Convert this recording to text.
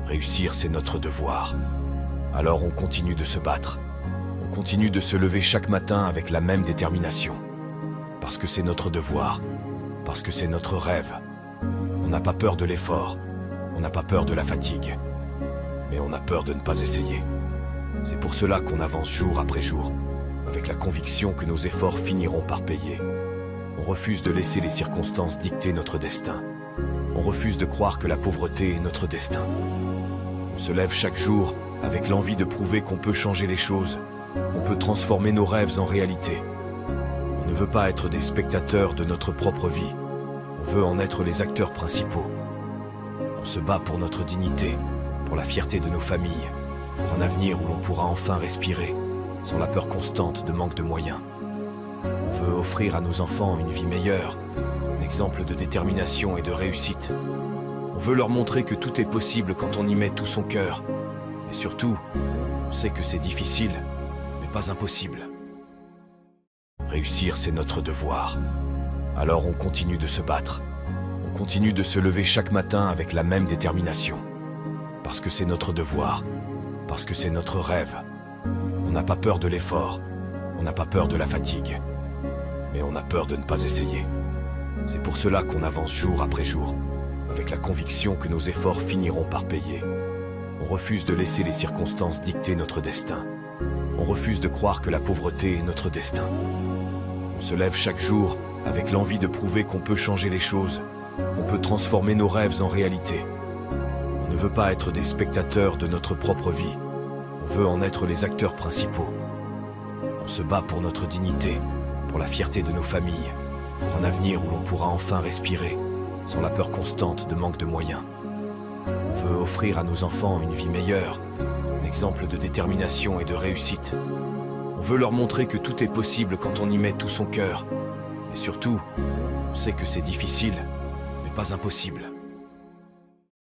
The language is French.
Réussir, c'est notre devoir. Alors on continue de se battre. On continue de se lever chaque matin avec la même détermination. Parce que c'est notre devoir. Parce que c'est notre rêve. On n'a pas peur de l'effort. On n'a pas peur de la fatigue. Mais on a peur de ne pas essayer. C'est pour cela qu'on avance jour après jour, avec la conviction que nos efforts finiront par payer. On refuse de laisser les circonstances dicter notre destin. On refuse de croire que la pauvreté est notre destin. On se lève chaque jour avec l'envie de prouver qu'on peut changer les choses, qu'on peut transformer nos rêves en réalité. On ne veut pas être des spectateurs de notre propre vie. On veut en être les acteurs principaux. On se bat pour notre dignité, pour la fierté de nos familles, pour un avenir où l'on pourra enfin respirer, sans la peur constante de manque de moyens. On veut offrir à nos enfants une vie meilleure, un exemple de détermination et de réussite. On veut leur montrer que tout est possible quand on y met tout son cœur. Et surtout, on sait que c'est difficile, mais pas impossible. Réussir, c'est notre devoir. Alors on continue de se battre. On continue de se lever chaque matin avec la même détermination. Parce que c'est notre devoir. Parce que c'est notre rêve. On n'a pas peur de l'effort. On n'a pas peur de la fatigue. Mais on a peur de ne pas essayer. C'est pour cela qu'on avance jour après jour, avec la conviction que nos efforts finiront par payer. On refuse de laisser les circonstances dicter notre destin. On refuse de croire que la pauvreté est notre destin. On se lève chaque jour avec l'envie de prouver qu'on peut changer les choses, qu'on peut transformer nos rêves en réalité. On ne veut pas être des spectateurs de notre propre vie. On veut en être les acteurs principaux. On se bat pour notre dignité, pour la fierté de nos familles, pour un avenir où l'on pourra enfin respirer, sans la peur constante de manque de moyens. On veut offrir à nos enfants une vie meilleure, un exemple de détermination et de réussite. On veut leur montrer que tout est possible quand on y met tout son cœur. Et surtout, on sait que c'est difficile, mais pas impossible.